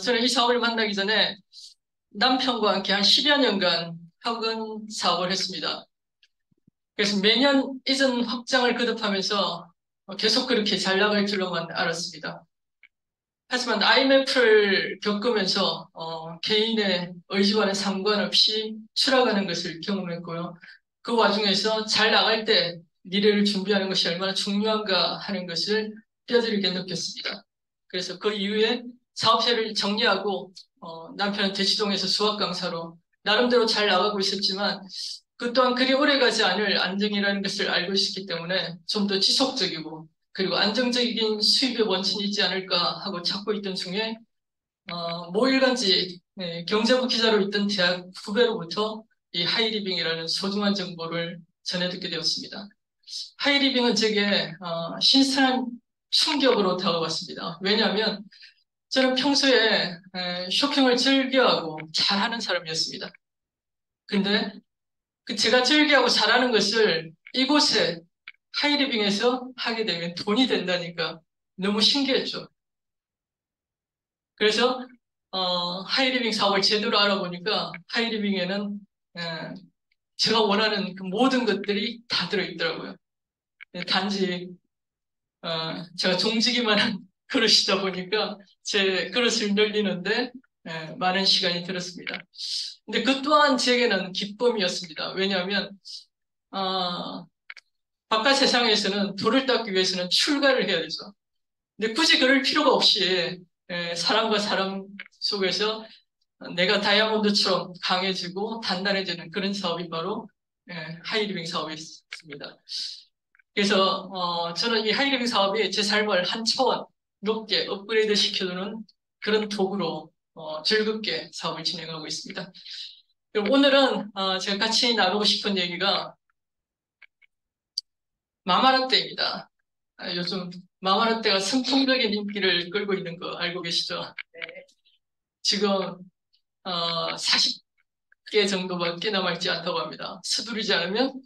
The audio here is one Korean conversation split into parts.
저는 이 사업을 만나기 전에 남편과 함께 한 10여 년간 학원 사업을 했습니다. 그래서 매년 이전 확장을 거듭하면서 계속 그렇게 잘 나갈 줄로만 알았습니다. 하지만 IMF를 겪으면서 개인의 의지와는 상관없이 추락하는 것을 경험했고요. 그 와중에서 잘 나갈 때 미래를 준비하는 것이 얼마나 중요한가 하는 것을 뼈저리게 느꼈습니다. 그래서 그 이후에 사업체를 정리하고 남편은 대치동에서 수학 강사로 나름대로 잘 나가고 있었지만 그 또한 그리 오래가지 않을 안정이라는 것을 알고 있었기 때문에 좀 더 지속적이고 그리고 안정적인 수입의 원천이 있지 않을까 하고 찾고 있던 중에 모일간지 경제부 기자로 있던 대학 후배로부터 이 하이리빙이라는 소중한 정보를 전해 듣게 되었습니다. 하이리빙은 제게 신선한 충격으로 다가왔습니다. 왜냐하면 저는 평소에 쇼핑을 즐겨하고 잘하는 사람이었습니다. 근데 그 제가 즐겨하고 잘하는 것을 이곳에 하이리빙에서 하게 되면 돈이 된다니까 너무 신기했죠. 그래서 하이리빙 사업을 제대로 알아보니까 하이리빙에는 에, 제가 원하는 그 모든 것들이 다 들어있더라고요. 단지 제가 종지기만 한 그릇이다 보니까 제 그릇을 늘리는데 많은 시간이 들었습니다. 근데 그 또한 제게는 기쁨이었습니다. 왜냐하면 어, 바깥 세상에서는 돌을 닦기 위해서는 출가를 해야 되죠. 근데 굳이 그럴 필요가 없이 사람과 사람 속에서 내가 다이아몬드처럼 강해지고 단단해지는 그런 사업이 바로 하이리빙 사업이었습니다. 그래서 저는 이 하이리빙 사업이 제 삶을 한 차원 높게 업그레이드 시켜주는 그런 도구로 즐겁게 사업을 진행하고 있습니다. 그리고 오늘은 제가 같이 나누고 싶은 얘기가 마마라떼입니다. 요즘 마마라떼가 선풍적인 인기를 끌고 있는 거 알고 계시죠? 지금 40개 정도밖에 남아있지 않다고 합니다. 서두르지 않으면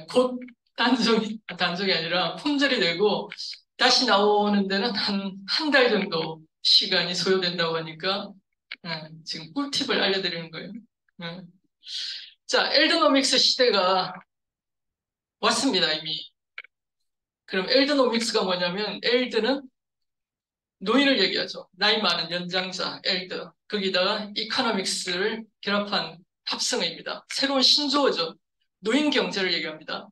곧 단종이 아니라 품절이 되고 다시 나오는 데는 한 달 정도 시간이 소요된다고 하니까 지금 꿀팁을 알려드리는 거예요. 예. 자, 엘드노믹스 시대가 왔습니다, 이미. 그럼 엘드노믹스가 뭐냐면 엘드는 노인을 얘기하죠. 나이 많은 연장자, 엘드. 거기다가 이코노믹스를 결합한 합성어입니다. 새로운 신조어죠. 노인 경제를 얘기합니다.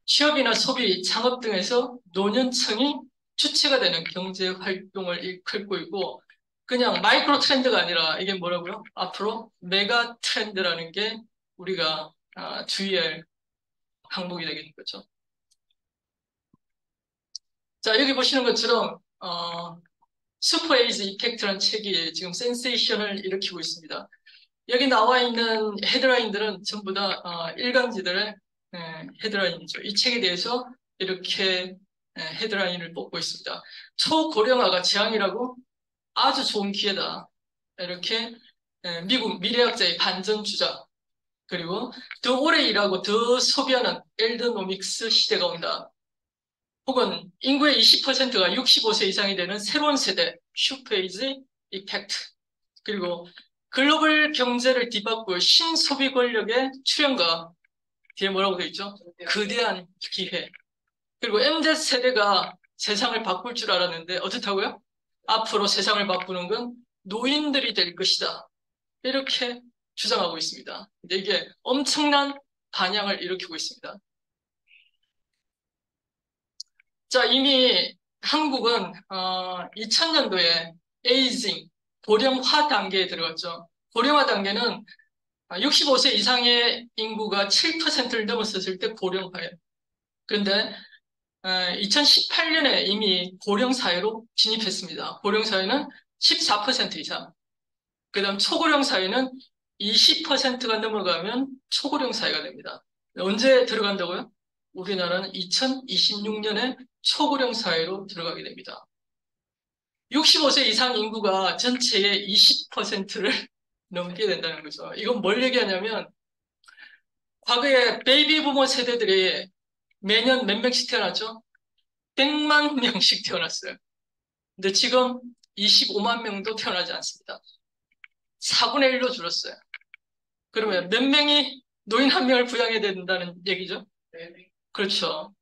취업이나 소비, 창업 등에서 노년층이 주체가 되는 경제 활동을 이끌고 있고 그냥 마이크로 트렌드가 아니라 이게 뭐라고요? 앞으로 메가 트렌드라는 게 우리가 주의할 항목이 되겠는 거죠. 자, 여기 보시는 것처럼 슈퍼 에이즈 이펙트라는 책이 지금 센세이션을 일으키고 있습니다. 여기 나와 있는 헤드라인들은 전부 다 일간지들의 헤드라인이죠. 이 책에 대해서 이렇게 헤드라인을 뽑고 있습니다. 초고령화가 재앙이라고 아주 좋은 기회다. 이렇게 미국 미래학자의 반전 주장. 그리고 더 오래 일하고 더 소비하는 엘드노믹스 시대가 온다. 혹은 인구의 20%가 65세 이상이 되는 새로운 세대, 슈퍼에이지 이펙트. 그리고 글로벌 경제를 뒤바꿀 신소비 권력의 출현과 뒤에 뭐라고 되어 있죠? 거대한 기회. 그리고 MZ 세대가 세상을 바꿀 줄 알았는데 어떻다고요? 앞으로 세상을 바꾸는 건 노인들이 될 것이다. 이렇게 주장하고 있습니다. 근데 이게 엄청난 반향을 일으키고 있습니다. 자, 이미 한국은 2000년도에 에이징, 고령화 단계에 들어갔죠. 고령화 단계는 65세 이상의 인구가 7%를 넘었었을 때 고령화예요. 그런데 2018년에 이미 고령사회로 진입했습니다. 고령사회는 14% 이상. 그 다음 초고령사회는 20%가 넘어가면 초고령사회가 됩니다. 언제 들어간다고요? 우리나라는 2026년에 초고령사회로 들어가게 됩니다. 65세 이상 인구가 전체의 20%를 넘게 된다는 거죠. 이건 뭘 얘기하냐면 과거에 베이비 부모 세대들이 매년 몇 명씩 태어났죠? 100만 명씩 태어났어요. 근데 지금 25만 명도 태어나지 않습니다. 4분의 1로 줄었어요. 그러면 몇 명이 노인 한 명을 부양해야 된다는 얘기죠? 그렇죠.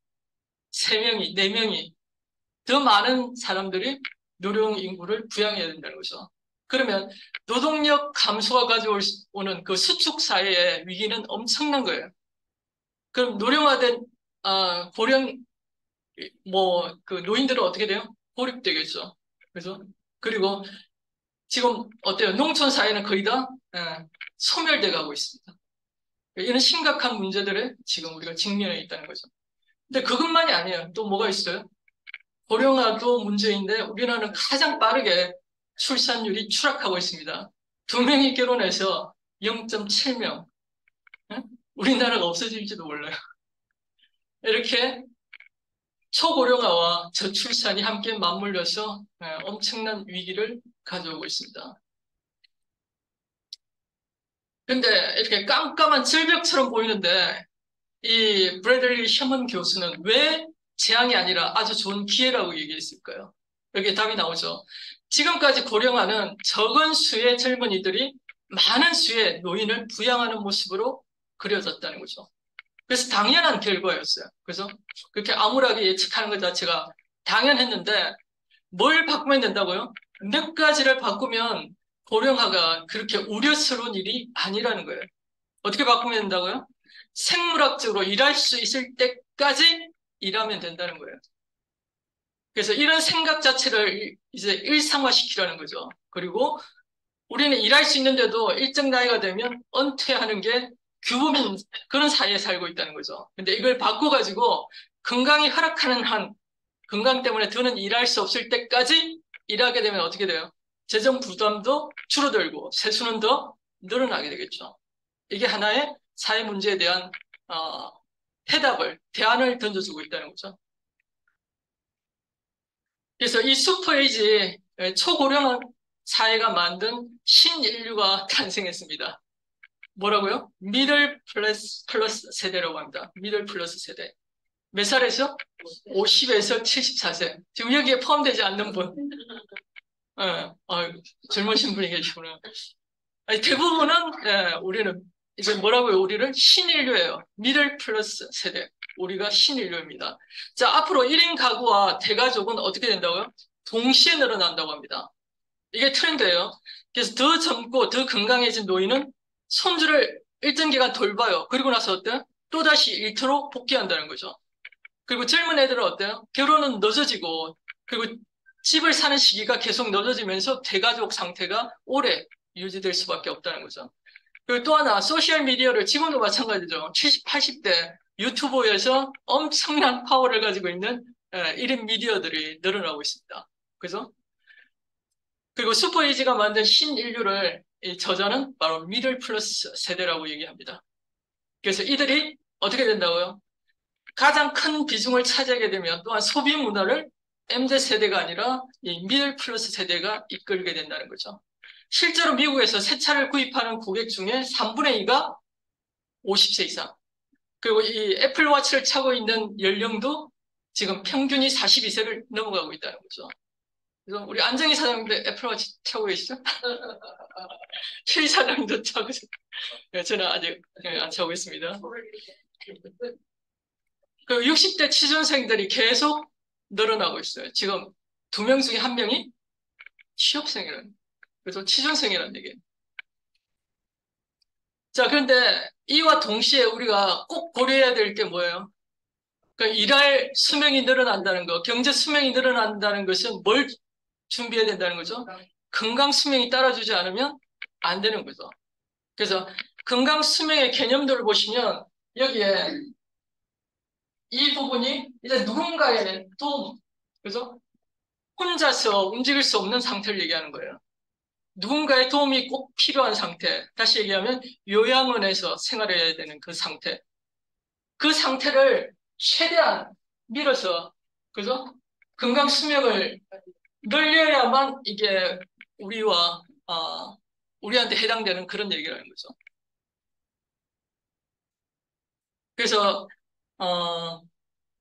3명이, 4명이. 더 많은 사람들이 노령 인구를 부양해야 된다는 거죠. 그러면 노동력 감소가 가져오는 그 수축 사회의 위기는 엄청난 거예요. 그럼 노령화된 고령 그 노인들은 어떻게 돼요? 고립되겠죠. 그래서 그리고 지금 어때요? 농촌 사회는 거의 다 소멸돼 가고 있습니다. 이런 심각한 문제들에 지금 우리가 직면해 있다는 거죠. 근데 그것만이 아니에요. 또 뭐가 있어요? 고령화도 문제인데 우리나라는 가장 빠르게 출산율이 추락하고 있습니다. 2명이 결혼해서 0.7명. 우리나라가 없어질지도 몰라요. 이렇게 초고령화와 저출산이 함께 맞물려서 엄청난 위기를 가져오고 있습니다. 근데 이렇게 깜깜한 절벽처럼 보이는데 이 브래들리 셔먼 교수는 왜 재앙이 아니라 아주 좋은 기회라고 얘기했을까요? 여기에 답이 나오죠. 지금까지 고령화는 적은 수의 젊은이들이 많은 수의 노인을 부양하는 모습으로 그려졌다는 거죠. 그래서 당연한 결과였어요. 그래서 그렇게 암울하게 예측하는 것 자체가 당연했는데 뭘 바꾸면 된다고요? 몇 가지를 바꾸면 고령화가 그렇게 우려스러운 일이 아니라는 거예요. 어떻게 바꾸면 된다고요? 생물학적으로 일할 수 있을 때까지 일하면 된다는 거예요. 그래서 이런 생각 자체를 이제 일상화시키라는 거죠. 그리고 우리는 일할 수 있는데도 일정 나이가 되면 은퇴하는 게 규범인 그런 사회에 살고 있다는 거죠. 근데 이걸 바꿔가지고 건강이 허락하는 한, 건강 때문에 더는 일할 수 없을 때까지 일하게 되면 어떻게 돼요? 재정 부담도 줄어들고 세수는 더 늘어나게 되겠죠. 이게 하나의 사회 문제에 대한 어, 대안을 던져주고 있다는 거죠. 그래서 이 슈퍼에이지 초고령 사회가 만든 신인류가 탄생했습니다. 뭐라고요? 미들 플러스 세대라고 합니다. 미들 플러스 세대. 몇 살에서? 50에서 74세. 지금 여기에 포함되지 않는 분. 젊으신 분이 계시구나. 아니, 대부분은 우리는 이제 뭐라고요? 우리는 신인류예요. 미들 플러스 세대. 우리가 신인류입니다. 자, 앞으로 1인 가구와 대가족은 어떻게 된다고요? 동시에 늘어난다고 합니다. 이게 트렌드예요. 그래서 더 젊고 더 건강해진 노인은 손주를 일정 기간 돌봐요. 그리고 나서 어때요? 또다시 일터로 복귀한다는 거죠. 그리고 젊은 애들은 어때요? 결혼은 늦어지고 그리고 집을 사는 시기가 계속 늦어지면서 대가족 상태가 오래 유지될 수밖에 없다는 거죠. 그리고 또 하나 소셜미디어를 지금도 마찬가지죠. 70, 80대 유튜버에서 엄청난 파워를 가지고 있는 1인 미디어들이 늘어나고 있습니다. 그죠? 그리고 슈퍼이지가 만든 신인류를 이 저자는 바로 미들 플러스 세대라고 얘기합니다. 그래서 이들이 어떻게 된다고요? 가장 큰 비중을 차지하게 되면 또한 소비 문화를 MZ 세대가 아니라 이 미들 플러스 세대가 이끌게 된다는 거죠. 실제로 미국에서 새 차를 구입하는 고객 중에 3분의 2가 50세 이상. 그리고 이 애플워치를 차고 있는 연령도 지금 평균이 42세를 넘어가고 있다는 거죠. 그래서 우리 안정희 사장님도 애플워치 차고 계시죠? 최 사장님도 차고 계세요. 저는 아직 안 차고 있습니다. 그 60대 취준생들이 계속 늘어나고 있어요. 지금 2명 중에 1명이 취업생이라는, 그래서 취준생이라는 얘기예요. 자, 그런데 이와 동시에 우리가 꼭 고려해야 될 게 뭐예요? 그러니까 일할 수명이 늘어난다는 거, 경제 수명이 늘어난다는 것은 뭘 준비해야 된다는 거죠? 건강 수명이 따라주지 않으면 안 되는 거죠. 그래서 건강 수명의 개념들을 보시면 여기에 이 부분이 이제 누군가의 도움, 그죠? 혼자서 움직일 수 없는 상태를 얘기하는 거예요. 누군가의 도움이 꼭 필요한 상태. 다시 얘기하면 요양원에서 생활해야 되는 그 상태. 그 상태를 최대한 밀어서, 그죠? 건강 수명을 늘려야만 이게 우리와, 우리한테 해당되는 그런 얘기라는 거죠. 그래서,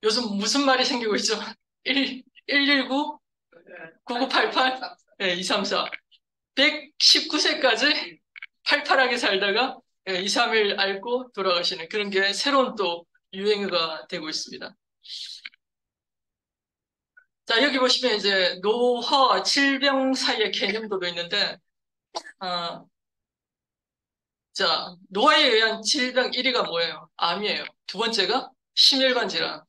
요즘 무슨 말이 생기고 있죠? 119? 9988? 예, 2, 3, 4. 119세까지 팔팔하게 살다가 2, 3일 앓고 돌아가시는 그런 게 새로운 또 유행어가 되고 있습니다. 자, 여기 보시면 이제 노화와 질병 사이의 개념도 있는데, 아, 자, 노화에 의한 질병 1위가 뭐예요? 암이에요. 두 번째가 심혈관 질환,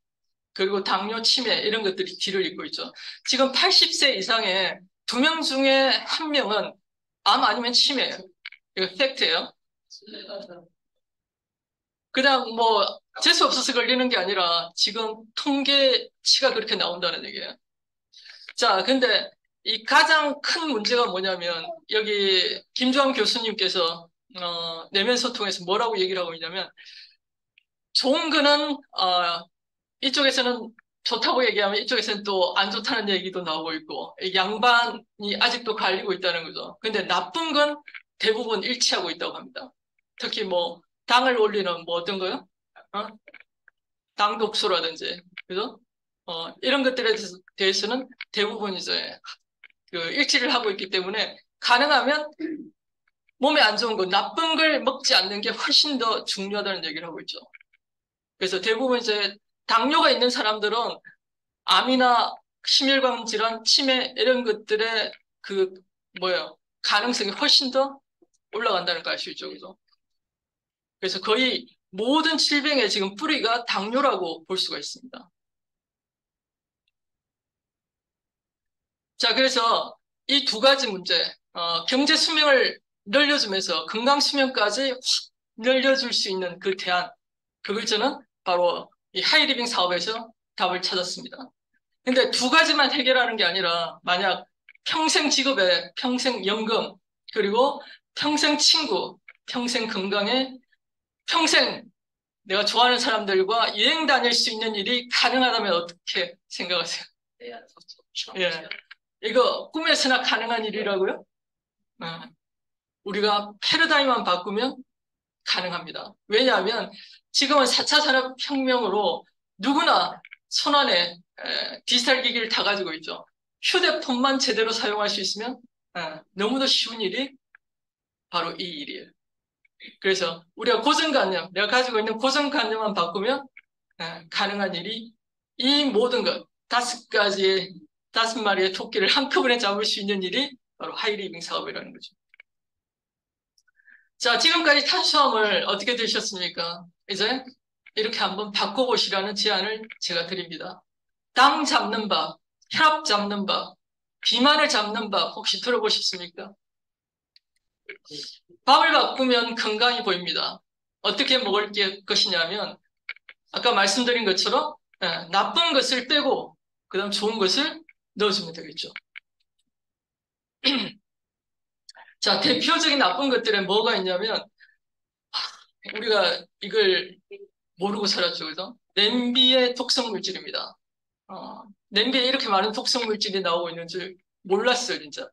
그리고 당뇨, 치매 이런 것들이 뒤를 잇고 있죠. 지금 80세 이상의 2명 중에 1명은 암 아니면 치매예요. 이거 팩트예요. 그냥 뭐 재수 없어서 걸리는 게 아니라 지금 통계치가 그렇게 나온다는 얘기예요. 자, 근데 이 가장 큰 문제가 뭐냐면 여기 김주환 교수님께서 내면 소통에서 뭐라고 얘기를 하고 있냐면 좋은 거는 이쪽에서는 좋다고 얘기하면 이쪽에서는 또 안 좋다는 얘기도 나오고 있고 이 양반이 아직도 갈리고 있다는 거죠. 근데 나쁜 건 대부분 일치하고 있다고 합니다. 특히 뭐 당을 올리는 뭐 어떤 거요? 어? 당 독소라든지 그죠? 이런 것들에 대해서는 대부분 이제 그 일치를 하고 있기 때문에 가능하면 몸에 안 좋은 거, 나쁜 걸 먹지 않는 게 훨씬 더 중요하다는 얘기를 하고 있죠. 그래서 대부분 이제 당뇨가 있는 사람들은 암이나 심혈관 질환, 치매 이런 것들의 그 뭐예요? 가능성이 훨씬 더 올라간다는 걸 알 수 있죠. 그죠? 그래서 거의 모든 질병의 지금 뿌리가 당뇨라고 볼 수가 있습니다. 자, 그래서 이 두 가지 문제, 경제 수명을 늘려주면서 건강 수명까지 확 늘려줄 수 있는 그 대안, 그걸 저는 바로 이 하이리빙 사업에서 답을 찾았습니다. 근데 두 가지만 해결하는 게 아니라 만약 평생 직업에 평생 연금, 그리고 평생 친구, 평생 건강에 평생 내가 좋아하는 사람들과 여행 다닐 수 있는 일이 가능하다면 어떻게 생각하세요? 예. 이거 꿈에서나 가능한 일이라고요? 네. 우리가 패러다임만 바꾸면 가능합니다. 왜냐하면 지금은 4차 산업혁명으로 누구나 손안에 디지털 기기를 다 가지고 있죠. 휴대폰만 제대로 사용할 수 있으면 너무도 쉬운 일이 바로 이 일이에요. 그래서 우리가 고정관념, 내가 가지고 있는 고정관념만 바꾸면 가능한 일이 이 모든 것, 5가지의 5마리의 토끼를 한꺼번에 잡을 수 있는 일이 바로 하이리빙 사업이라는 거죠. 자, 지금까지 탄수화물 어떻게 드셨습니까? 이제 이렇게 한번 바꿔보시라는 제안을 제가 드립니다. 당 잡는 밥, 혈압 잡는 밥, 비만을 잡는 밥 혹시 들어보셨습니까? 밥을 바꾸면 건강이 보입니다. 어떻게 먹을 것이냐면 아까 말씀드린 것처럼 나쁜 것을 빼고 그다음 좋은 것을 넣어주면 되겠죠. 자, 대표적인 나쁜 것들에 뭐가 있냐면 우리가 이걸 모르고 살았죠, 그죠? 냄비의 독성 물질입니다. 냄비에 이렇게 많은 독성 물질이 나오고 있는 줄 몰랐어요, 진짜.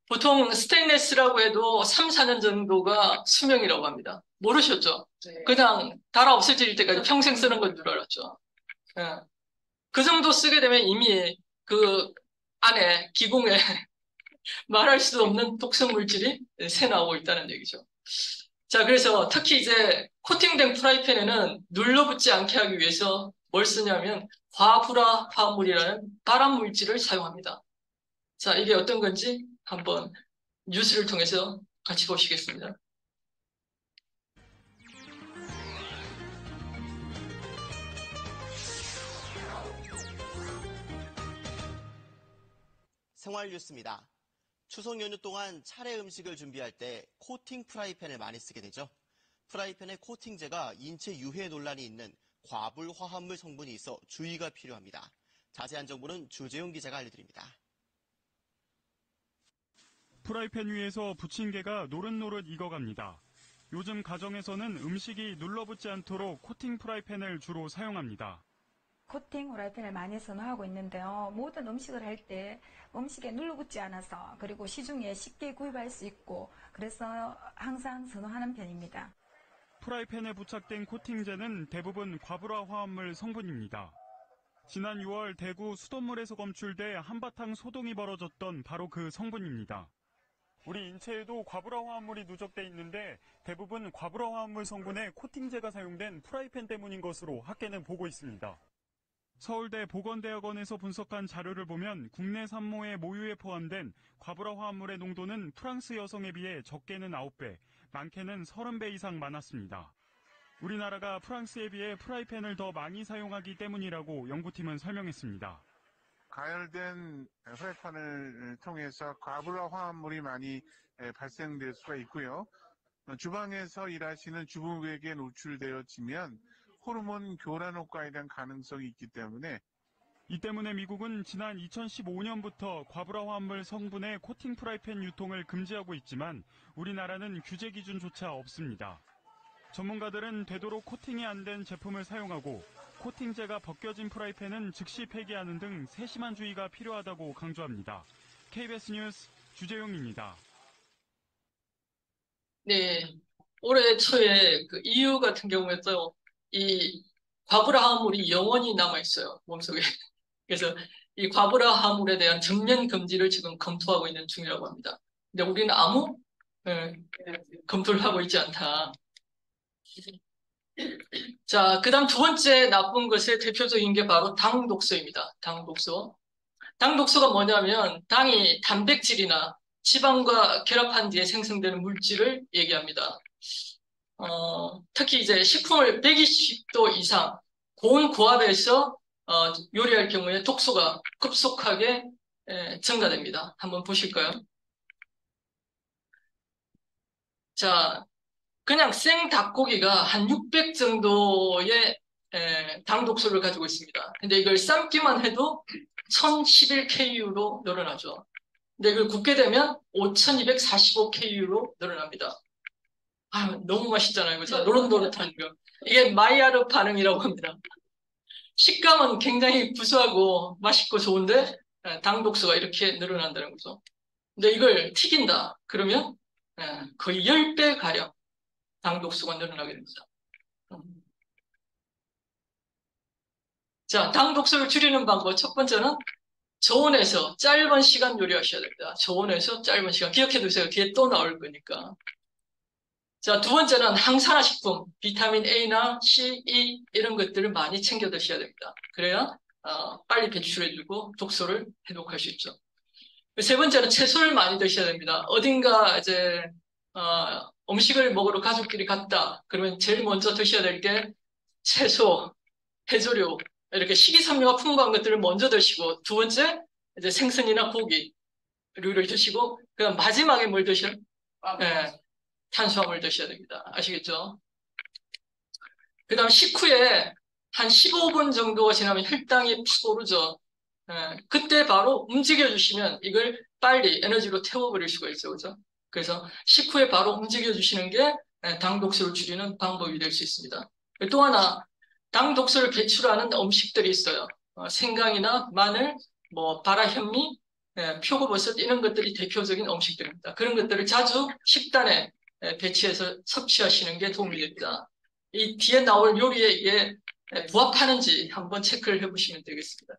보통 스테인레스라고 해도 3, 4년 정도가 수명이라고 합니다. 모르셨죠? 네. 그냥 달아 없어질 때까지 평생 쓰는 건 줄 알았죠. 예. 그 정도 쓰게 되면 이미 그 안에 기공에 말할 수 없는 독성 물질이 새 나오고 있다는 얘기죠. 자, 그래서 특히 이제 코팅된 프라이팬에는 눌러붙지 않게 하기 위해서 뭘 쓰냐면 과불화 화합물이라는 발암 물질을 사용합니다. 자, 이게 어떤 건지 한번 뉴스를 통해서 같이 보시겠습니다. 생활 뉴스입니다. 추석 연휴 동안 차례 음식을 준비할 때 코팅 프라이팬을 많이 쓰게 되죠. 프라이팬에 코팅제가 인체 유해 논란이 있는 과불 화합물 성분이 있어 주의가 필요합니다. 자세한 정보는 주재용 기자가 알려드립니다. 프라이팬 위에서 부침개가 노릇노릇 익어갑니다. 요즘 가정에서는 음식이 눌러붙지 않도록 코팅 프라이팬을 주로 사용합니다. 코팅 프라이팬을 많이 선호하고 있는데요. 모든 음식을 할 때 음식에 눌러붙지 않아서 그리고 시중에 쉽게 구입할 수 있고 그래서 항상 선호하는 편입니다. 프라이팬에 부착된 코팅제는 대부분 과불화 화합물 성분입니다. 지난 6월 대구 수돗물에서 검출돼 한바탕 소동이 벌어졌던 바로 그 성분입니다. 우리 인체에도 과불화 화합물이 누적돼 있는데 대부분 과불화 화합물 성분에 코팅제가 사용된 프라이팬 때문인 것으로 학계는 보고 있습니다. 서울대 보건대학원에서 분석한 자료를 보면 국내 산모의 모유에 포함된 과불화 화합물의 농도는 프랑스 여성에 비해 적게는 9배, 많게는 30배 이상 많았습니다. 우리나라가 프랑스에 비해 프라이팬을 더 많이 사용하기 때문이라고 연구팀은 설명했습니다. 가열된 프라이팬을 통해서 과불화 화합물이 많이 발생될 수가 있고요. 주방에서 일하시는 주부에게 노출되어지면 호르몬 교란 효과에 대한 가능성이 있기 때문에 이 때문에 미국은 지난 2015년부터 과불화 화합물 성분의 코팅 프라이팬 유통을 금지하고 있지만 우리나라는 규제 기준조차 없습니다. 전문가들은 되도록 코팅이 안 된 제품을 사용하고 코팅제가 벗겨진 프라이팬은 즉시 폐기하는 등 세심한 주의가 필요하다고 강조합니다. KBS 뉴스 주재용입니다. 네, 올해 초에 그 EU 같은 경우에도 이 과불화 화합물이 영원히 남아 있어요, 몸속에. 그래서 이 과불화 화합물에 대한 전면 금지를 지금 검토하고 있는 중이라고 합니다. 근데 우리는 아무 검토를 하고 있지 않다. 자, 그다음 두 번째 나쁜 것의 대표적인 게 바로 당 독소입니다. 당 독소. 당 독소가 뭐냐면 당이 단백질이나 지방과 결합한 뒤에 생성되는 물질을 얘기합니다. 특히 이제 식품을 120도 이상 고온 고압에서 요리할 경우에 독소가 급속하게 증가됩니다. 한번 보실까요? 자, 그냥 생 닭고기가 한 600 정도의 당 독소를 가지고 있습니다. 근데 이걸 삶기만 해도 1011KU로 늘어나죠. 근데 이걸 굽게 되면 5245KU로 늘어납니다. 아, 너무 맛있잖아요. 그죠? 노릇노릇한 거. 이게 마이야르 반응이라고 합니다. 식감은 굉장히 구수하고 맛있고 좋은데 당 독소가 이렇게 늘어난다는 거죠. 근데 이걸 튀긴다. 그러면 거의 10배 가량 당 독소가 늘어나게 됩니다. 자, 당 독소를 줄이는 방법 첫 번째는 저온에서 짧은 시간 요리하셔야 됩니다. 저온에서 짧은 시간. 기억해 두세요. 뒤에 또 나올 거니까. 자, 두 번째는 항산화 식품, 비타민 A나 C, E 이런 것들을 많이 챙겨 드셔야 됩니다. 그래야 빨리 배출해주고 독소를 해독할 수 있죠. 세 번째는 채소를 많이 드셔야 됩니다. 어딘가 이제 음식을 먹으러 가족끼리 갔다. 그러면 제일 먼저 드셔야 될 게 채소, 해조류 이렇게 식이섬유가 풍부한 것들을 먼저 드시고 두 번째 이제 생선이나 고기류를 드시고 그다음 마지막에 뭘 드셔요? 탄수화물 드셔야 됩니다. 아시겠죠? 그 다음 식후에 한 15분 정도가 지나면 혈당이 팍 오르죠. 그때 바로 움직여 주시면 이걸 빨리 에너지로 태워버릴 수가 있어요. 그죠? 그래서 식후에 바로 움직여 주시는 게 당 독소를 줄이는 방법이 될 수 있습니다. 또 하나, 당 독소를 배출하는 음식들이 있어요. 생강이나 마늘, 바라현미, 표고버섯 이런 것들이 대표적인 음식들입니다. 그런 것들을 자주 식단에 배치해서 섭취하시는 게 도움이 됩니다. 이 뒤에 나올 요리에 이게 부합하는지 한번 체크를 해보시면 되겠습니다.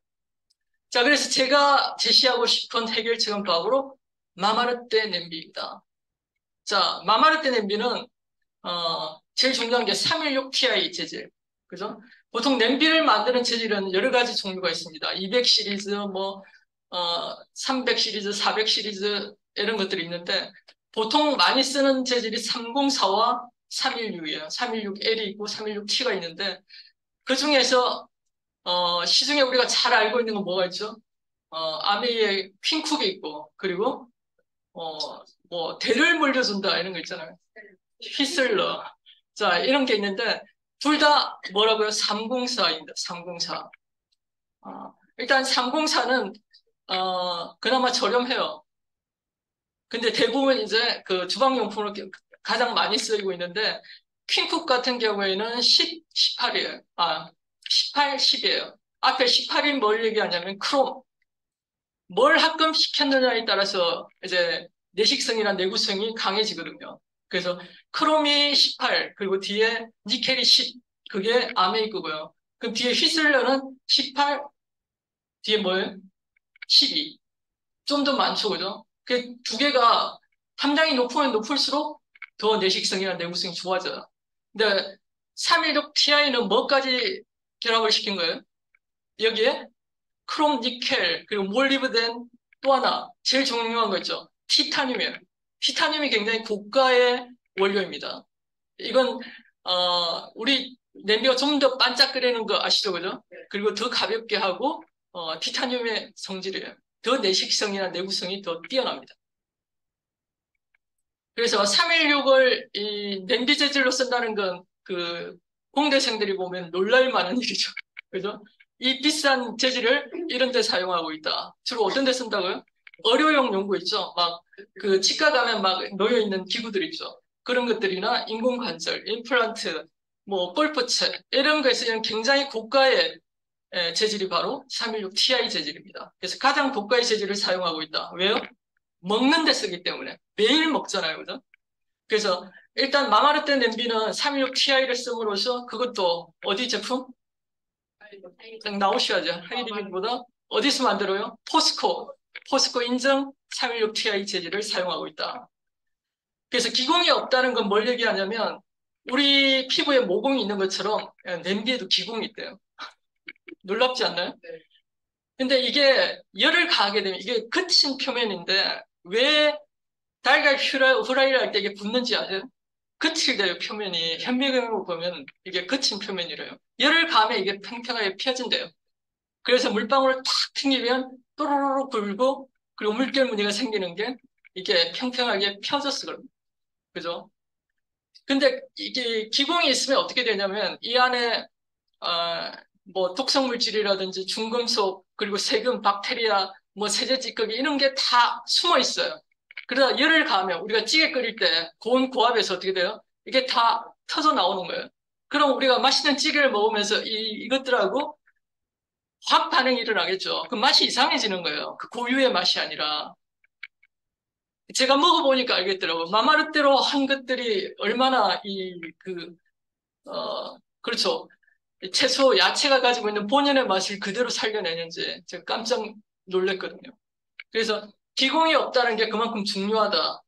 자, 그래서 제가 제시하고 싶은 해결책은 바로 마마르떼 냄비입니다. 자, 마마르떼 냄비는 제일 중요한 게 316ti 재질, 그죠? 보통 냄비를 만드는 재질은 여러 가지 종류가 있습니다. 200 시리즈, 300 시리즈, 400 시리즈 이런 것들이 있는데 보통 많이 쓰는 재질이 304와 316이에요. 316L이 있고 316T가 있는데 그 중에서 시중에 우리가 잘 알고 있는 건 뭐가 있죠? 아메이의 퀸쿡이 있고 그리고 대를 물려준다 이런 거 있잖아요. 휘슬러. 자, 이런 게 있는데 둘 다 뭐라고요? 304입니다. 304. 일단 304는 그나마 저렴해요. 근데 대부분 이제 그 주방용품으로 가장 많이 쓰이고 있는데 퀸쿡 같은 경우에는 18이에요. 18, 10이에요. 앞에 18이 뭘 얘기하냐면 크롬. 뭘 합금시켰느냐에 따라서 이제 내식성이나 내구성이 강해지거든요. 그래서 크롬이 18, 그리고 뒤에 니켈이 10, 그게 아메이 거고요. 그럼 뒤에 휘슬러는 18, 뒤에 뭐예요? 12. 좀 더 많죠, 그죠? 그 두 개가 함량이 높으면 높을수록 더 내식성이나 내구성이 좋아져요. 근데 316 Ti는 뭐까지 결합을 시킨 거예요? 여기에 크롬, 니켈, 그리고 몰리브덴 또 하나 제일 중요한 거 있죠. 티타늄이에요. 티타늄이 굉장히 고가의 원료입니다. 이건 우리 냄비가 좀 더 반짝거리는 거 아시죠, 그죠? 그리고 더 가볍게 하고 티타늄의 성질이에요. 더 내식성이나 내구성이 더 뛰어납니다. 그래서 316을 이 냄비 재질로 쓴다는 건 그 공대생들이 보면 놀랄 만한 일이죠. 그죠? 이 비싼 재질을 이런 데 사용하고 있다. 주로 어떤 데 쓴다고요? 의료용 연구 있죠. 막 그 치과 가면 막 놓여 있는 기구들 있죠. 그런 것들이나 인공관절, 임플란트, 뭐 골프채 이런 거에 쓰이는 굉장히 고가의 재질이 바로 316 Ti 재질입니다. 그래서 가장 고가의 재질을 사용하고 있다. 왜요? 먹는 데 쓰기 때문에. 매일 먹잖아요. 그죠? 그래서 일단 마마르테 냄비는 316 Ti를 씀으로써 그것도 어디 제품? 딱 나오셔야죠. 하이리빅보다 어디서 만들어요? 포스코. 포스코 인증 316 Ti 재질을 사용하고 있다. 그래서 기공이 없다는 건 뭘 얘기하냐면 우리 피부에 모공이 있는 것처럼 냄비에도 기공이 있대요. 놀랍지 않나요? 근데 이게 열을 가하게 되면 이게 거친 표면인데 왜 달걀 후라이를 할 때 이게 붙는지 아세요? 거칠대요, 표면이. 현미경으로 보면 이게 거친 표면이래요. 열을 가하면 이게 팽팽하게 펴진대요. 그래서 물방울을 탁 튕기면 또로로로 불고 그리고 물결 무늬가 생기는 게 이게 평평하게 펴져서 그럽니다. 그죠? 근데 이게 기공이 있으면 어떻게 되냐면 이 안에 뭐 독성 물질이라든지 중금속 그리고 세균, 박테리아, 뭐 세제 찌꺼기 이런 게 다 숨어 있어요. 그러다 열을 가하면 우리가 찌개 끓일 때 고온 고압에서 어떻게 돼요? 이게 다 터져 나오는 거예요. 그럼 우리가 맛있는 찌개를 먹으면서 이것들하고 화학 반응이 일어나겠죠. 그 맛이 이상해지는 거예요. 그 고유의 맛이 아니라. 제가 먹어보니까 알겠더라고요. 마마르테로 한 것들이 얼마나 그렇죠. 채소, 야채가 가지고 있는 본연의 맛을 그대로 살려내는지 제가 깜짝 놀랐거든요. 그래서 기공이 없다는 게 그만큼 중요하다.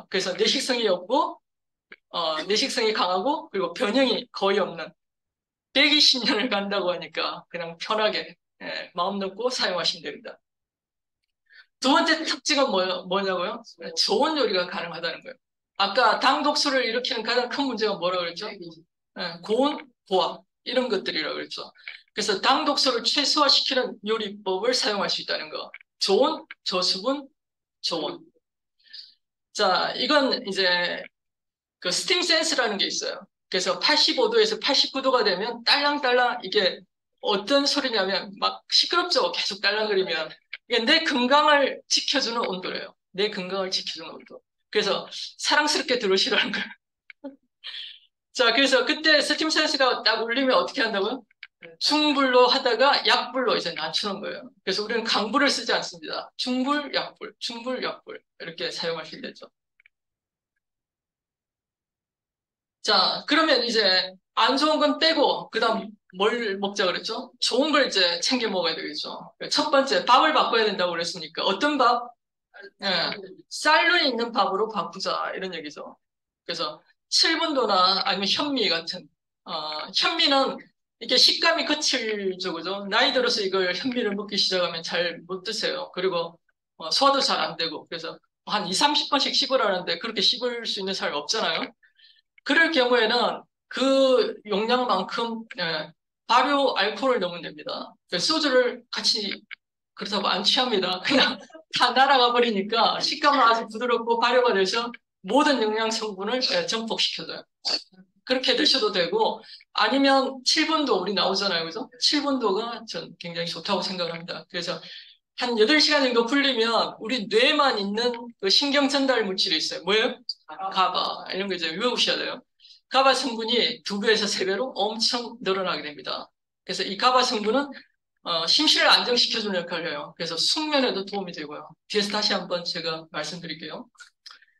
그래서 내식성이 없고, 내식성이 강하고, 그리고 변형이 거의 없는 120년을 간다고 하니까 그냥 편하게 마음 놓고 사용하시면 됩니다. 두 번째 특징은 뭐냐고요? 좋은 요리가 가능하다는 거예요. 아까 당 독소를 일으키는 가장 큰 문제가 뭐라고 그랬죠? 고온, 고압 이런 것들이라고 그랬죠. 그래서 당 독소를 최소화시키는 요리법을 사용할 수 있다는 거. 저온, 저수분, 저온. 자, 이건 이제 그 스팀 센스라는 게 있어요. 그래서 85도에서 89도가 되면 딸랑딸랑 이게 어떤 소리냐면 막 시끄럽죠. 계속 딸랑거리면. 이게 내 건강을 지켜주는 온도래요. 내 건강을 지켜주는 온도. 그래서 사랑스럽게 들으시라는 거예요. 자, 그래서 그때 스팀 센스가 딱 울리면 어떻게 한다고요? 중불로 하다가 약불로 이제 낮추는 거예요. 그래서 우리는 강불을 쓰지 않습니다. 중불, 약불, 중불, 약불 이렇게 사용하시면 되죠. 자, 그러면 이제 안 좋은 건 빼고 그다음 뭘 먹자 그랬죠? 좋은 걸 이제 챙겨 먹어야 되겠죠. 첫 번째 밥을 바꿔야 된다고 그랬으니까 어떤 밥? 예, 쌀로 있는 밥으로 바꾸자 이런 얘기죠. 그래서 칠분도나 아니면 현미 같은 현미는 이게 식감이 거칠죠, 그죠? 나이 들어서 이걸 현미를 먹기 시작하면 잘 못 드세요. 그리고 소화도 잘 안 되고 그래서 한 2, 30번씩 씹으라는데 그렇게 씹을 수 있는 사람이 없잖아요. 그럴 경우에는 그 용량만큼 발효 알코올을 넣으면 됩니다. 소주를 같이 그렇다고 안 취합니다. 그냥 다 날아가 버리니까 식감은 아주 부드럽고 발효가 돼서 모든 영양 성분을 증폭시켜줘요. 그렇게 드셔도 되고 아니면 7분도 우리 나오잖아요. 그죠? 7분도가 전 굉장히 좋다고 생각합니다. 그래서 한 8시간 정도 불리면 우리 뇌만 있는 그 신경 전달 물질이 있어요. 뭐예요? 가바. 이런 거 이제 외우셔야 돼요. 가바 성분이 2배에서 3배로 엄청 늘어나게 됩니다. 그래서 이 가바 성분은 심신을 안정시켜주는 역할을 해요. 그래서 숙면에도 도움이 되고요. 뒤에서 다시 한번 제가 말씀드릴게요.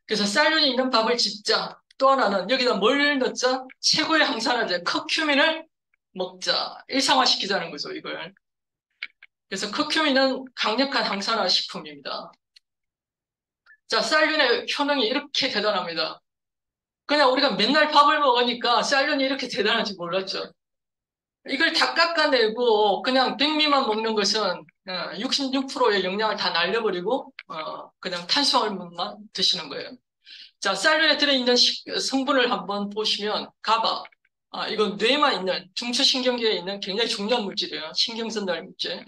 그래서 쌀륜이 있는 밥을 집자. 또 하나는 여기다 뭘 넣자? 최고의 항산화제 커큐민을 먹자. 일상화시키자는 거죠, 이걸. 그래서 커큐민은 강력한 항산화 식품입니다. 자, 쌀륜의 효능이 이렇게 대단합니다. 그냥 우리가 맨날 밥을 먹으니까 쌀륜이 이렇게 대단한지 몰랐죠. 이걸 다 깎아내고 그냥 백미만 먹는 것은 66%의 영양을 다 날려버리고 그냥 탄수화물만 드시는 거예요. 자, 쌀류에 들어있는 성분을 한번 보시면 가바. 이건 뇌만 있는 중추신경계에 있는 굉장히 중요한 물질이에요. 신경전달 물질.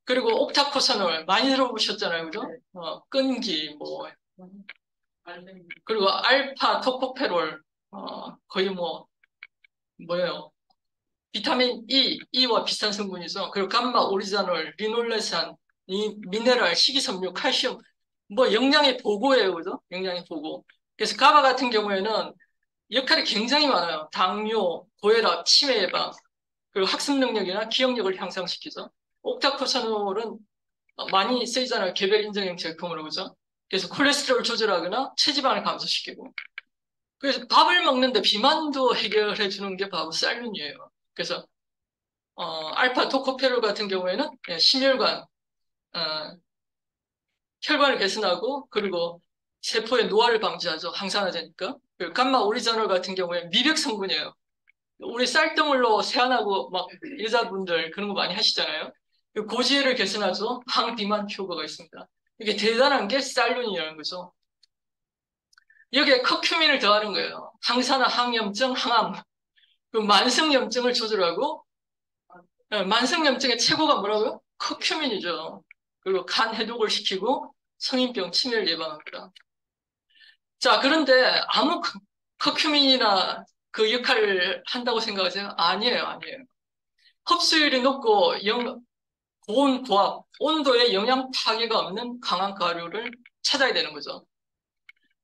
그리고 옥타코사놀 많이 들어보셨잖아요, 그죠? 끈기 뭐 그리고 알파 토코페롤 거의 뭐예요? 비타민 E와 비슷한 성분이죠. 그리고 감마 오리자놀, 리놀레산, 이 미네랄, 식이섬유, 칼슘 뭐 영양의 보고예요, 그죠? 영양의 보고. 그래서 가바 같은 경우에는 역할이 굉장히 많아요. 당뇨, 고혈압, 치매 예방, 그리고 학습 능력이나 기억력을 향상시키죠. 옥타코사놀은 많이 쓰이잖아요. 개별 인정형 제품으로, 그죠? 그래서 콜레스테롤 조절하거나 체지방을 감소시키고. 그래서 밥을 먹는데 비만도 해결해 주는 게 바로 쌀륜이에요. 그래서 알파 토코페롤 같은 경우에는 심혈관, 어, 혈관을 개선하고 그리고 세포의 노화를 방지하죠. 항산화제니까. 그리고 감마 오리자놀 같은 경우에 미백 성분이에요. 우리 쌀뜨물로 세안하고 막 여자분들 그런 거 많이 하시잖아요. 고지혈을 개선하죠. 항비만 효과가 있습니다. 이게 대단한 게 쌀륜이라는 거죠. 여기에 커큐민을 더하는 거예요. 항산화, 항염증, 항암. 그 만성염증을 조절하고 만성염증의 최고가 뭐라고요? 커큐민이죠. 그리고 간 해독을 시키고 성인병 치매를 예방합니다. 자, 그런데 아무 커큐민이나 그 역할을 한다고 생각하세요? 아니에요, 아니에요. 흡수율이 높고 고온 고압, 온도에 영양 파괴가 없는 강한 가루를 찾아야 되는 거죠.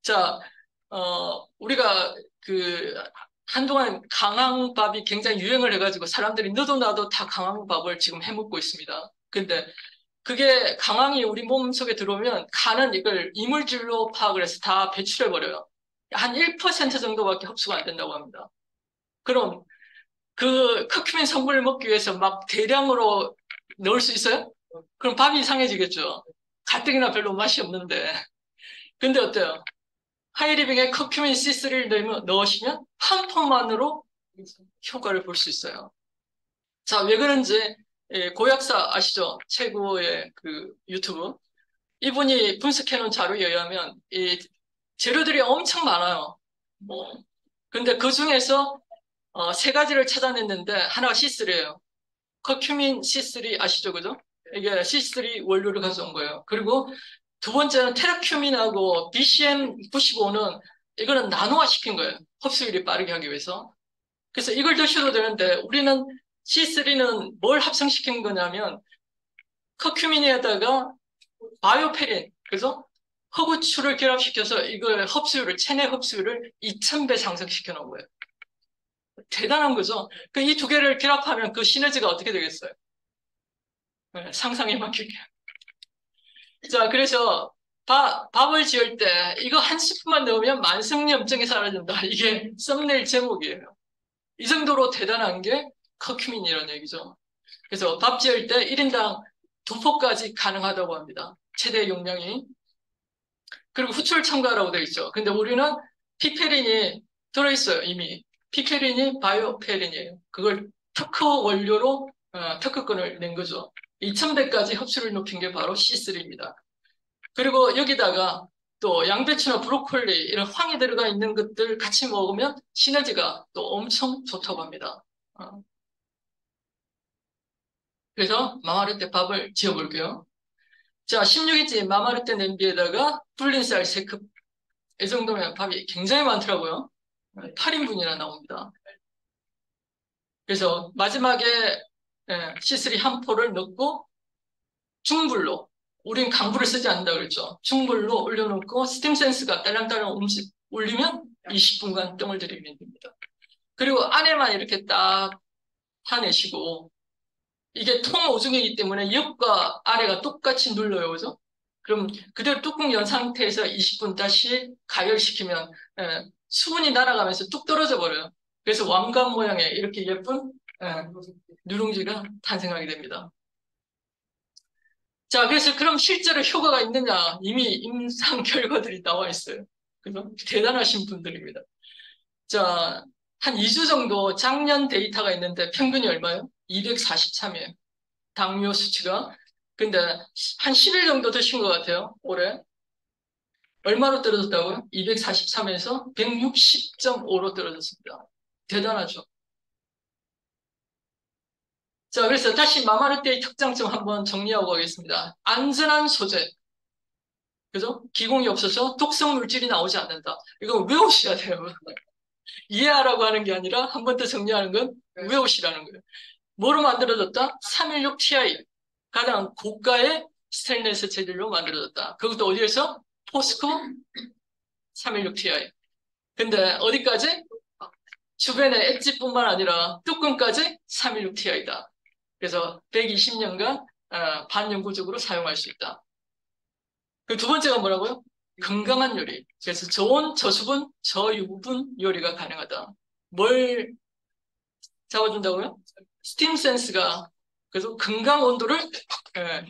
자, 우리가 한동안 강황밥이 굉장히 유행을 해가지고 사람들이 너도 나도 다 강황밥을 지금 해먹고 있습니다. 근데 그게 강황이 우리 몸속에 들어오면 간은 이걸 이물질로 파악을 해서 다 배출해버려요. 한 1% 정도밖에 흡수가 안 된다고 합니다. 그럼 그 커큐민 성분을 먹기 위해서 막 대량으로 넣을 수 있어요? 그럼 밥이 이상해지겠죠. 가뜩이나 별로 맛이 없는데. 근데 어때요? 하이리빙에 커큐민 C3를 넣으시면 한 폰만으로 효과를 볼 수 있어요. 자, 왜 그런지 고약사 아시죠? 최고의 그 유튜브. 이분이 분석해 놓은 자료에 의하면 이 재료들이 엄청 많아요. 근데 그 중에서 세 가지를 찾아냈는데 하나가 C3예요. 커큐민 C3 아시죠? 그죠? 이게 C3 원료를 가져온 거예요. 그리고 두 번째는 테라큐민하고 BCM95는 이거는 나노화 시킨 거예요. 흡수율이 빠르게 하기 위해서. 그래서 이걸 드셔도 되는데 우리는 C3는 뭘 합성시킨 거냐면 커큐민에다가 바이오페린, 그죠? 허구추를 결합시켜서 이걸 체내 흡수율을 2000배 상승시켜 놓은 거예요. 대단한 거죠? 이 두 개를 결합하면 그 시너지가 어떻게 되겠어요? 네, 상상에 막히게. 자, 그래서 밥을 지을 때 이거 한 스푼만 넣으면 만성염증이 사라진다. 이게 썸네일 제목이에요. 이 정도로 대단한 게 커큐민이라는 얘기죠. 그래서 밥 지을 때 1인당 2포까지 가능하다고 합니다. 최대 용량이. 그리고 후추를 첨가하라고 되어 있죠. 근데 우리는 피페린이 들어있어요, 이미. 피페린이 바이오페린이에요. 그걸 특허 원료로 특허권을 낸 거죠. 2000배까지 흡수를 높인 게 바로 C3입니다. 그리고 여기다가 또 양배추나 브로콜리 이런 황이 들어가 있는 것들 같이 먹으면 시너지가 또 엄청 좋다고 합니다. 그래서 마마르테 밥을 지어볼게요. 자, 16인치 마마르테 냄비에다가 불린 쌀 3컵. 이 정도면 밥이 굉장히 많더라고요. 8인분이나 나옵니다. 그래서 마지막에 C3 한 포를 넣고 중불로, 우린 강불을 쓰지 않는다 그랬죠. 중불로 올려놓고 스팀 센스가 딸랑딸랑 울리면 20분간 뜸을 들이면 됩니다. 그리고 안에만 이렇게 딱 파내시고, 이게 통오중이기 때문에 옆과 아래가 똑같이 눌러요, 그죠? 그럼 그대로 뚜껑 연 상태에서 20분 다시 가열시키면 수분이 날아가면서 뚝 떨어져 버려요. 그래서 왕관 모양의 이렇게 예쁜 누룽지가 탄생하게 됩니다. 자, 그래서 그럼 실제로 효과가 있느냐? 이미 임상 결과들이 나와 있어요. 그래서 대단하신 분들입니다. 자, 한 2주 정도 작년 데이터가 있는데 평균이 얼마예요? 243이에요. 당뇨 수치가. 근데 한 10일 정도 드신 것 같아요. 올해. 얼마로 떨어졌다고요? 243에서 160.5로 떨어졌습니다. 대단하죠. 자, 그래서 다시 마마르테의 특장점 한번 정리하고 가겠습니다. 안전한 소재. 그죠? 기공이 없어서 독성 물질이 나오지 않는다. 이거 외우셔야 돼요. 이해하라고 하는 게 아니라 한 번 더 정리하는 건 외우시라는 거예요. 뭐로 만들어졌다? 316Ti. 가장 고가의 스테인리스 재질로 만들어졌다. 그것도 어디에서? 포스코 316Ti. 근데 어디까지? 주변의 엣지뿐만 아니라 뚜껑까지 316Ti다. 그래서 120년간 반영구적으로 사용할 수 있다. 그 두 번째가 뭐라고요? 건강한 요리. 그래서 저온, 저수분, 저유분 요리가 가능하다. 뭘 잡아준다고요? 스팀 센스가 그래서 건강 온도를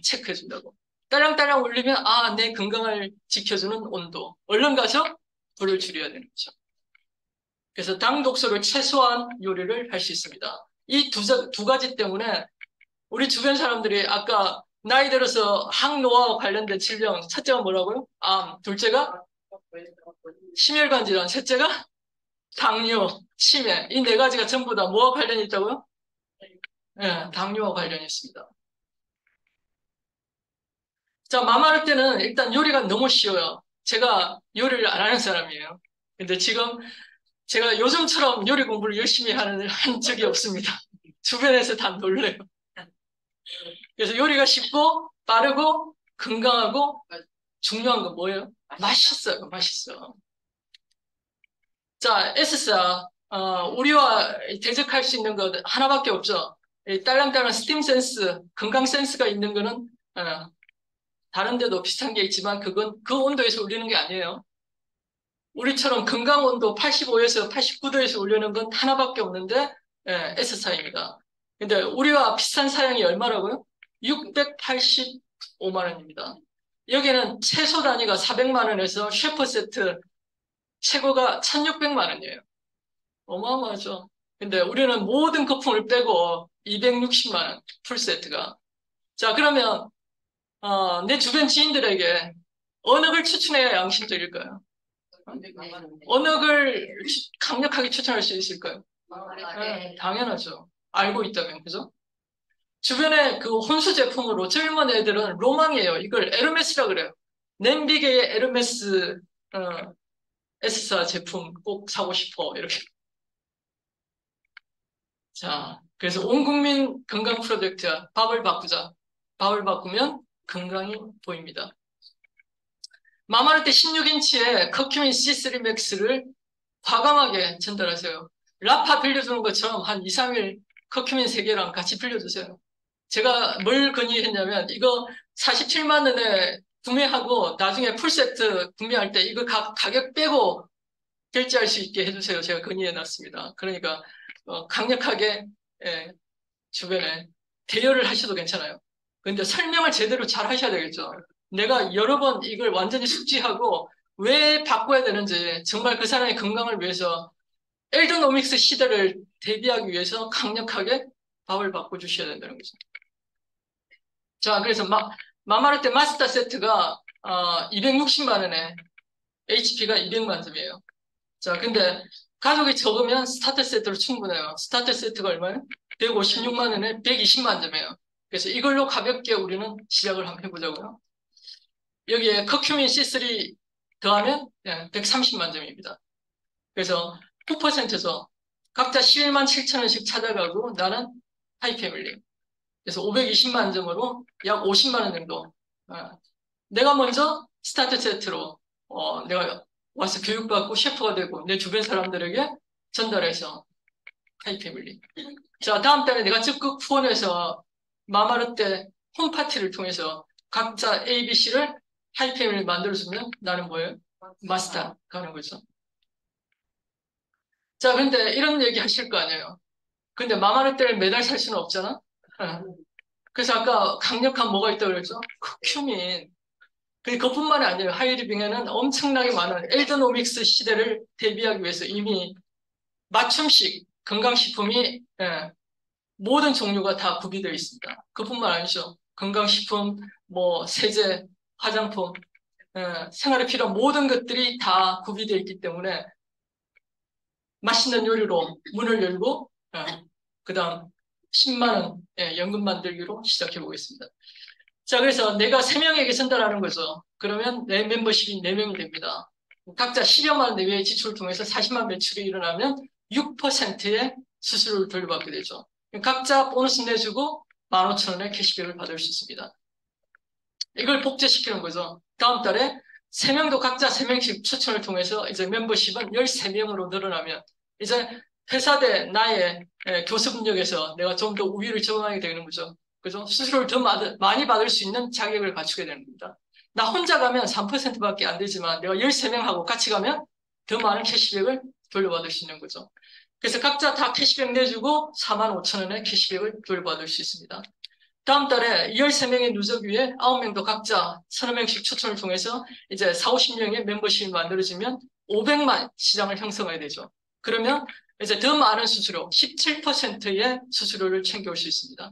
체크해준다고. 딸랑딸랑 울리면 내 건강을 지켜주는 온도. 얼른 가서 불을 줄여야 되는 거죠. 그래서 당 독소를 최소화한 요리를 할 수 있습니다. 이 두 가지 때문에 우리 주변 사람들이 아까 나이 들어서 항노화와 관련된 질병, 첫째가 뭐라고요? 암, 둘째가 심혈관 질환, 셋째가 당뇨, 치매. 이 네 가지가 전부 다 뭐와 관련이 있다고요? 네, 당뇨와 관련이 있습니다. 자, 마마를 때는 일단 요리가 너무 쉬워요. 제가 요리를 안 하는 사람이에요. 근데 지금 제가 요즘처럼 요리 공부를 열심히 한 적이 없습니다. 주변에서 다 놀래요. 그래서 요리가 쉽고 빠르고 건강하고 중요한 건 뭐예요? 맛있어요. 맛있어. 자, S사 우리와 대적할 수 있는 것 하나밖에 없죠. 이 딸랑딸랑 스팀 센스, 건강 센스가 있는 거는 다른 데도 비슷한 게 있지만 그건 그 온도에서 올리는 게 아니에요. 우리처럼 건강 온도 85에서 89도에서 올리는 건 하나밖에 없는데 S사입니다. 근데 우리와 비슷한 사양이 얼마라고요? 685만 원입니다. 여기는 최소 단위가 400만 원에서 셰프 세트 최고가 1600만 원이에요. 어마어마하죠. 근데 우리는 모든 거품을 빼고 260만 원 풀 세트가. 자, 그러면 내 주변 지인들에게 어느 걸 추천해야 양심적일까요? 어느 걸 강력하게 추천할 수 있을까요? 네, 당연하죠. 알고 있다면, 그죠? 주변에 그 혼수 제품으로 젊은 애들은 로망이에요. 이걸 에르메스라 그래요. 냄비계의 에르메스 S사 제품 꼭 사고 싶어. 이렇게. 자, 그래서 온 국민 건강 프로젝트야. 밥을 바꾸자. 밥을 바꾸면 건강이 보입니다. 마마르테 16인치의 커큐민 C3 맥스를 과감하게 전달하세요. 라파 빌려주는 것처럼 한 2, 3일 커큐민 3개랑 같이 빌려주세요. 제가 뭘 건의했냐면 이거 47만 원에 구매하고 나중에 풀세트 구매할 때 이거 가격 빼고 결제할 수 있게 해주세요. 제가 건의해놨습니다. 그러니까 강력하게 주변에 대여를 하셔도 괜찮아요. 근데 설명을 제대로 잘 하셔야 되겠죠. 내가 여러 번 이걸 완전히 숙지하고 왜 바꿔야 되는지 정말 그 사람의 건강을 위해서 엘더노믹스 시대를 대비하기 위해서 강력하게 밥을 바꿔주셔야 된다는 거죠. 자, 그래서 마마르테 마스터 세트가 260만 원에 HP가 200만 점이에요. 자, 근데 가족이 적으면 스타터 세트로 충분해요. 스타터 세트가 얼마예요? 156만 원에 120만 점이에요. 그래서 이걸로 가볍게 우리는 시작을 한번 해보자고요. 여기에 커큐민 C3 더하면 130만 점입니다. 그래서 9%죠. 각자 11만 7천 원씩 찾아가고 나는 하이패밀리. 그래서 520만 점으로 약 50만 원 정도. 내가 먼저 스타트 세트로 내가 와서 교육받고 셰프가 되고 내 주변 사람들에게 전달해서 하이패밀리. 자, 다음 달에 내가 적극 후원해서 마마르테 홈파티를 통해서 각자 A, B, C를 하이패밀리 만들어주면 나는 뭐예요? 마스터 가는 거죠. 자, 근데 이런 얘기 하실 거 아니에요. 근데 마마르테를 매달 살 수는 없잖아. 그래서 아까 강력한 뭐가 있다고 그랬죠? 커큐민. 그것뿐만이 아니에요. 하이리빙에는 엄청나게 많은 엘드노믹스 시대를 대비하기 위해서 이미 맞춤식 건강식품이 모든 종류가 다 구비되어 있습니다. 그뿐만 아니죠. 건강식품, 뭐 세제, 화장품, 생활에 필요한 모든 것들이 다 구비되어 있기 때문에 맛있는 요리로 문을 열고 그다음 10만 원 연금 만들기로 시작해 보겠습니다. 자, 그래서 내가 3명에게 전달하는 거죠. 그러면 내 멤버십이 4명이 됩니다. 각자 10여만 원 내외의 지출을 통해서 40만 매출이 일어나면 6%의 수수료를 돌려받게 되죠. 각자 보너스 내주고 15,000원의 캐시백을 받을 수 있습니다. 이걸 복제시키는 거죠. 다음 달에 3명도 각자 3명씩 추천을 통해서 이제 멤버십은 13명으로 늘어나면 이제 회사 대 나의 교섭력에서 내가 좀 더 우위를 점하게 되는 거죠. 그죠? 수수료를 더 많이 받을 수 있는 자격을 갖추게 되는 겁니다. 나 혼자 가면 3%밖에 안 되지만 내가 13명하고 같이 가면 더 많은 캐시백을 돌려받을 수 있는 거죠. 그래서 각자 다 캐시백 내주고 45,000원의 캐시백을 돌려받을 수 있습니다. 다음 달에 13명의 누적 위에 9명도 각자 1,000명씩 추천을 통해서 이제 4, 50명의 멤버십이 만들어지면 500만 시장을 형성해야 되죠. 그러면 이제 더 많은 수수료, 17%의 수수료를 챙겨올 수 있습니다.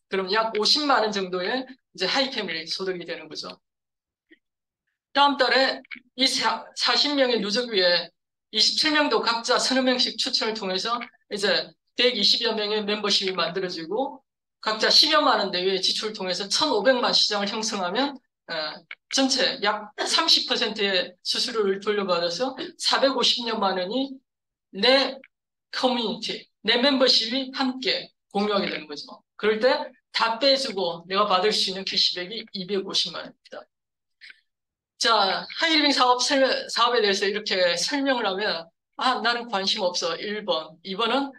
그럼 약 50만 원 정도의 이제 하이패밀리 소득이 되는 거죠. 다음 달에 이 40명의 누적 위에 27명도 각자 1,000명씩 추천을 통해서 이제 120여 명의 멤버십이 만들어지고 각자 10여만 원 내외의 지출을 통해서 1,500만 시장을 형성하면 전체 약 30%의 수수료를 돌려받아서 450여만 원이 내 커뮤니티, 내 멤버십이 함께 공유하게 되는 거죠. 그럴 때 다 빼주고 내가 받을 수 있는 캐시백이 250만 원입니다. 자, 하이리빙 사업에 대해서 이렇게 설명을 하면 나는 관심 없어. 1번. 2번은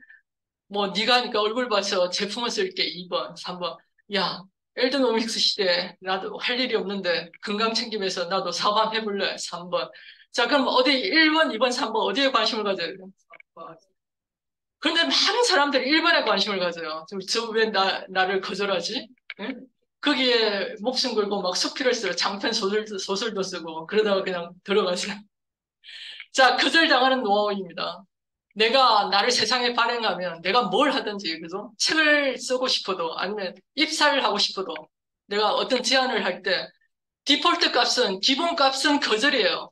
뭐 네가 하니까 얼굴 봐서 제품을 쓸게. 2번, 3번. 야, 엘드노믹스 시대에 나도 할 일이 없는데 건강 챙기면서 나도 사업 한번 해볼래. 3번. 자, 그럼 어디 1번, 2번, 3번 어디에 관심을 가져야 돼요? 그런데 많은 사람들이 1번에 관심을 가져요. 저 왜 나를 거절하지? 예? 거기에 목숨 걸고 막 수필을 써요. 장편 소설도 쓰고 그러다가 그냥 들어가세요. 자, 거절당하는 노하우입니다. 내가 나를 세상에 발행하면 내가 뭘 하든지, 그죠? 책을 쓰고 싶어도 아니면 입사를 하고 싶어도 내가 어떤 제안을 할 때 디폴트 값은, 기본 값은 거절이에요.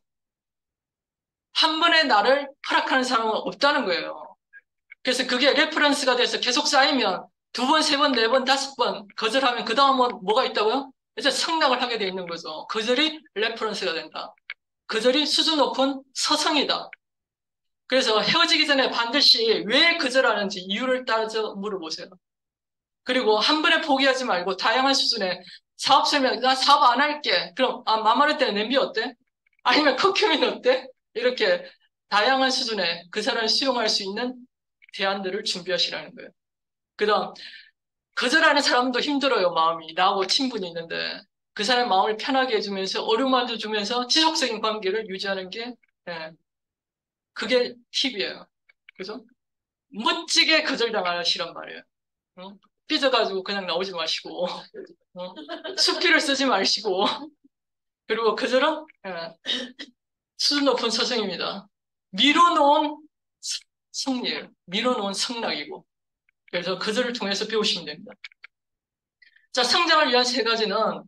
한 번에 나를 허락하는 사람은 없다는 거예요. 그래서 그게 레퍼런스가 돼서 계속 쌓이면 2번, 3번, 4번, 5번 거절하면 그 다음은 뭐가 있다고요? 이제 성락을 하게 돼 있는 거죠. 거절이 레퍼런스가 된다. 거절이 수준 높은 서성이다. 그래서 헤어지기 전에 반드시 왜 거절하는지 이유를 따져 물어보세요. 그리고 한 번에 포기하지 말고 다양한 수준의 사업 설명, 나 사업 안 할게. 그럼, 마마르 냄비 어때? 아니면 커큐민 어때? 이렇게 다양한 수준의 그 사람을 수용할 수 있는 대안들을 준비하시라는 거예요. 그 다음, 거절하는 사람도 힘들어요, 마음이. 나하고 친분이 있는데. 그 사람의 마음을 편하게 해주면서, 어루만져 주면서 지속적인 관계를 유지하는 게, 그게 팁이에요. 그죠? 멋지게 거절당하시란 말이에요. 삐져가지고 그냥 나오지 마시고, 수필을 쓰지 마시고, 그리고 거절은, 수준 높은 서성입니다. 미뤄놓은 승리예요. 미뤄놓은 성락이고. 그래서 거절을 통해서 배우시면 됩니다. 자, 성장을 위한 3가지는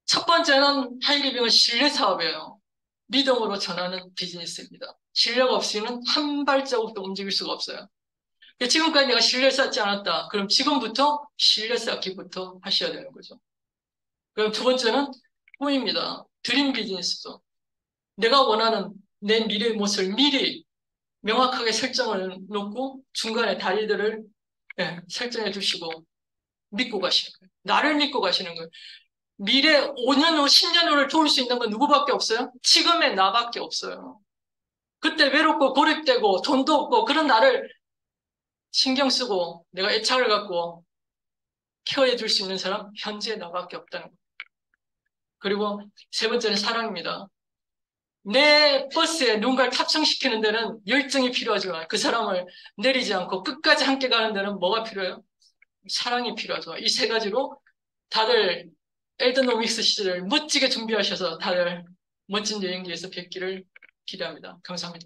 첫 번째는 하이리빙은 신뢰 사업이에요. 믿음으로 전하는 비즈니스입니다. 신뢰가 없이는 한 발자국도 움직일 수가 없어요. 지금까지 내가 신뢰 쌓지 않았다. 그럼 지금부터 신뢰 쌓기부터 하셔야 되는 거죠. 그럼 두 번째는 꿈입니다. 드림 비즈니스죠. 내가 원하는 내 미래의 모습을 미리 명확하게 설정을 놓고 중간에 다리들을 설정해 주시고 믿고 가시는 거예요. 나를 믿고 가시는 거예요. 미래 5년 후, 10년 후를 도울 수 있는 건 누구밖에 없어요? 지금의 나밖에 없어요. 그때 외롭고 고립되고 돈도 없고 그런 나를 신경 쓰고 내가 애착을 갖고 케어해 줄 수 있는 사람 현재 나밖에 없다는 거예요. 그리고 3번째는 사랑입니다. 내 버스에 누군가를 탑승시키는 데는 열정이 필요하지만 그 사람을 내리지 않고 끝까지 함께 가는 데는 뭐가 필요해요? 사랑이 필요하죠. 이 3가지로 다들 엘드노믹스 시절을 멋지게 준비하셔서 다들 멋진 여행지에서 뵙기를 기대합니다. 감사합니다.